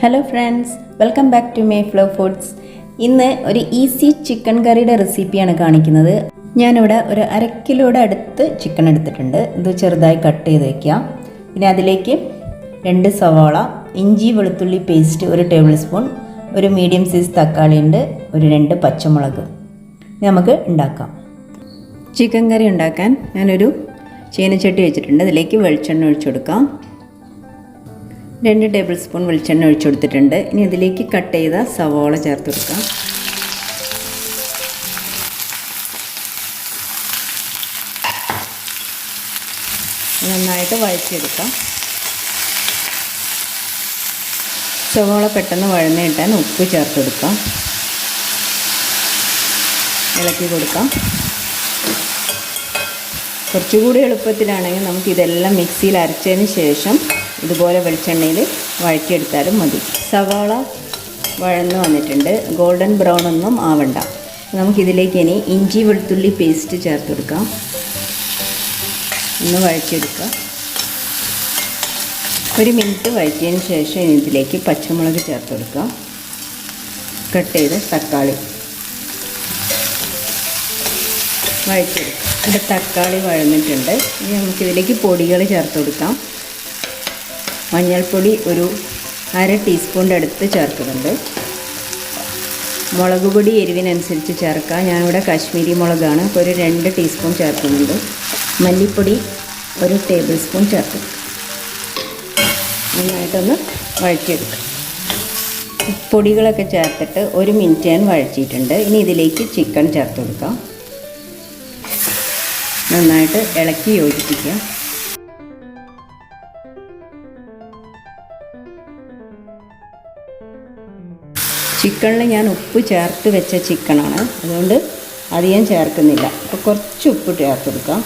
Hello friends, welcome back to Mayflo foods. ഇന്ന് ഒരു easy chicken കറിയുടെ റെസിപ്പിയാണ് കാണിക്കുന്നത്. ഞാനിവിടെ ഒരു 1/2 കിലോയുടെ അടുത്ത് ചിക്കൻ എടുത്തിട്ടുണ്ട്. ഇത് ചെറുതായി കട്ട് ചെയ്ത് വയ്ക്കാം. പിന്നെ അതിലേക്ക് 2 സവാള, ഇഞ്ചി വെളുത്തുള്ളി പേസ്റ്റ് 1 ടേബിൾ സ്പൂൺ, ഒരു മീഡിയം സൈസ് തക്കാളി ഉണ്ട്, ഒരു 2 പച്ചമുളക്. നമുക്ക് ഉണ്ടാക്കാം. ചിക്കൻ കറി ഉണ്ടാക്കാൻ ഞാനൊരു ചീനച്ചട്ടി വെച്ചിട്ടുണ്ട്. അതിലേക്ക് വെളിച്ചെണ്ണ ഒഴിച്ചു കൊടുക്കാം. 2 ടേബിൾ സ്പൂൺ വെളിച്ചെണ്ണ ഒഴിച്ചു കൊടുത്തിട്ടുണ്ട്. ഇനി ഇതിലേക്ക് കട്ട് ചെയ്ത സവാള ചേർത്ത് കൊടുക്കാം. നന്നായിട്ട് വഴറ്റിയെടുക്കാം. സവാള പെട്ടെന്ന് വഴന്ന് കിട്ടാൻ ഉപ്പ് ചേർത്ത് കൊടുക്കാം. ഇളക്കി കൊടുക്കാം. കുറച്ചുകൂടി എളുപ്പത്തിലാണെങ്കിൽ നമുക്കിതെല്ലാം മിക്സിയിൽ അരച്ചതിന് ശേഷം ഇതുപോലെ വെളിച്ചെണ്ണയിൽ വഴറ്റിയെടുത്താലും മതി. സവാള വഴന്ന് വന്നിട്ടുണ്ട്. ഗോൾഡൻ ബ്രൗൺ ഒന്നും ആവണ്ട. നമുക്കിതിലേക്ക് ഇനി ഇഞ്ചി വെളുത്തുള്ളി പേസ്റ്റ് ചേർത്ത് കൊടുക്കാം. ഒന്ന് വഴറ്റിയെടുക്കാം. 1 മിനിറ്റ് വഴറ്റിയതിന് ശേഷം ഇതിലേക്ക് പച്ചമുളക് ചേർത്ത് കൊടുക്കാം. കട്ട് ചെയ്ത് തക്കാളി വഴറ്റിയെടുക്കാം. ഇവിടെ തക്കാളി വഴന്നിട്ടുണ്ട്. ഇനി നമുക്കിതിലേക്ക് പൊടികൾ ചേർത്ത് കൊടുക്കാം. മഞ്ഞൾപ്പൊടി ഒരു 1/2 ടീസ്പൂണിൻ്റെ അടുത്ത് ചേർക്കുന്നുണ്ട്. മുളക് പൊടി എരിവിനനുസരിച്ച് ചേർക്കാം. ഞാനിവിടെ കാശ്മീരി മുളകാണ്, അപ്പോൾ ഒരു 2 ടീസ്പൂൺ ചേർക്കുന്നുണ്ട്. മല്ലിപ്പൊടി 1 ടേബിൾ സ്പൂൺ ചേർക്കും. നന്നായിട്ടൊന്ന് വഴറ്റിയെടുക്കാം. പൊടികളൊക്കെ ചേർത്തിട്ട് 1 മിനിറ്റ് ഞാൻ വഴറ്റിയിട്ടുണ്ട്. ഇനി ഇതിലേക്ക് ചിക്കൻ ചേർത്ത് കൊടുക്കാം. നന്നായിട്ട് ഇളക്കി യോജിപ്പിക്കുക. ചിക്കനിൽ ഞാൻ ഉപ്പ് ചേർത്ത് വെച്ച ചിക്കനാണ്, അതുകൊണ്ട് അധികം ചേർക്കുന്നില്ല. അപ്പോൾ കുറച്ച് ഉപ്പ് ചേർത്ത് കൊടുക്കാം.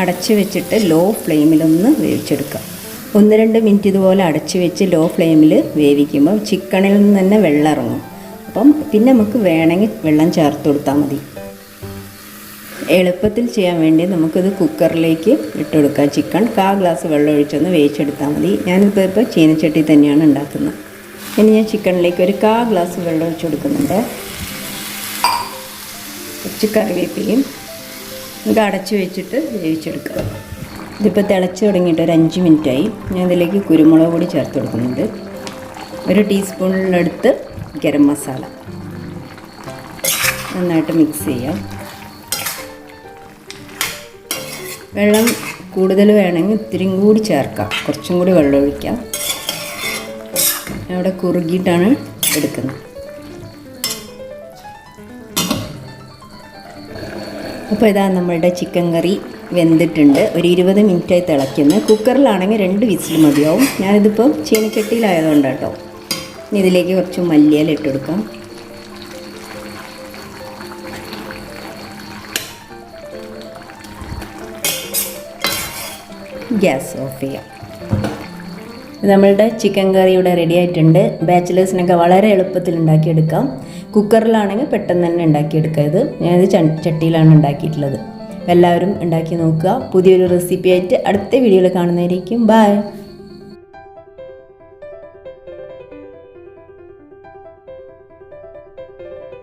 അടച്ച് വെച്ചിട്ട് ലോ ഫ്ലെയിമിലൊന്ന് വേവിച്ചെടുക്കാം. 1-2 മിനിറ്റ് ഇതുപോലെ അടച്ച് വെച്ച് ലോ ഫ്ലെയിമിൽ വേവിക്കുമ്പോൾ ചിക്കനിൽ നിന്ന് തന്നെ വെള്ളം ഇറങ്ങും. അപ്പം പിന്നെ നമുക്ക് വേണമെങ്കിൽ വെള്ളം ചേർത്ത് കൊടുത്താൽ മതി. എളുപ്പത്തിൽ ചെയ്യാൻ വേണ്ടി നമുക്കിത് കുക്കറിലേക്ക് ഇട്ട് കൊടുക്കാം. ചിക്കൻ 1/4 ഗ്ലാസ് വെള്ളം ഒഴിച്ചൊന്ന് വേവിച്ചെടുത്താൽ മതി. ഞാനിപ്പോൾ ചീനച്ചട്ടി തന്നെയാണ് ഉണ്ടാക്കുന്നത്. ഇനി ഞാൻ ചിക്കനിലേക്ക് ഒരു 1/4 ഗ്ലാസ് വെള്ളം ഒഴിച്ച് കൊടുക്കുന്നുണ്ട്. കുറച്ച് കറിവേപ്പിലയും നമുക്ക് അടച്ച് വെച്ചിട്ട് വേവിച്ചെടുക്കാം. ഇതിപ്പോൾ തിളച്ച് തുടങ്ങിയിട്ട് ഒരു 5 മിനിറ്റായി. ഞാൻ ഇതിലേക്ക് കുരുമുളക് പൊടി ചേർത്ത് കൊടുക്കുന്നുണ്ട്. 1 ടീസ്പൂണിനടുത്ത് ഗരം മസാല. നന്നായിട്ട് മിക്സ് ചെയ്യാം. വെള്ളം കൂടുതൽ വേണമെങ്കിൽ ഇത്തിരിയും കൂടി ചേർക്കാം. കുറച്ചും കൂടി വെള്ളം ഒഴിക്കാം. അവിടെ കുറുകിയിട്ടാണ് എടുക്കുന്നത്. അപ്പോൾ ഇതാ നമ്മളുടെ ചിക്കൻ കറി വെന്തിട്ടുണ്ട്. ഒരു 20 മിനിറ്റായി തിളയ്ക്കുന്നത്. കുക്കറിലാണെങ്കിൽ 2 വിസിൽ മതിയാവും. ഞാനിതിപ്പോൾ ചീനച്ചട്ടിയിലായതുകൊണ്ട് കേട്ടോ. ഇനി ഇതിലേക്ക് കുറച്ച് മല്ലിയില ഇട്ട് കൊടുക്കാം. ഗ്യാസ് ഓഫ് ചെയ്യാം. നമ്മളുടെ ചിക്കൻ കറി ഇവിടെ റെഡി ആയിട്ടുണ്ട്. ബാച്ചിലേഴ്സിനൊക്കെ വളരെ എളുപ്പത്തിൽ ഉണ്ടാക്കിയെടുക്കാം. കുക്കറിലാണെങ്കിൽ പെട്ടെന്ന് തന്നെ ഉണ്ടാക്കിയെടുക്കുക. ഇത് ഞാനിത് ചട്ടിയിലാണ് ഉണ്ടാക്കിയിട്ടുള്ളത്. എല്ലാവരും ഉണ്ടാക്കി നോക്കുക. പുതിയൊരു റെസിപ്പി ആയിട്ട് അടുത്ത വീഡിയോയിൽ കാണുന്നതായിരിക്കും. ബൈ.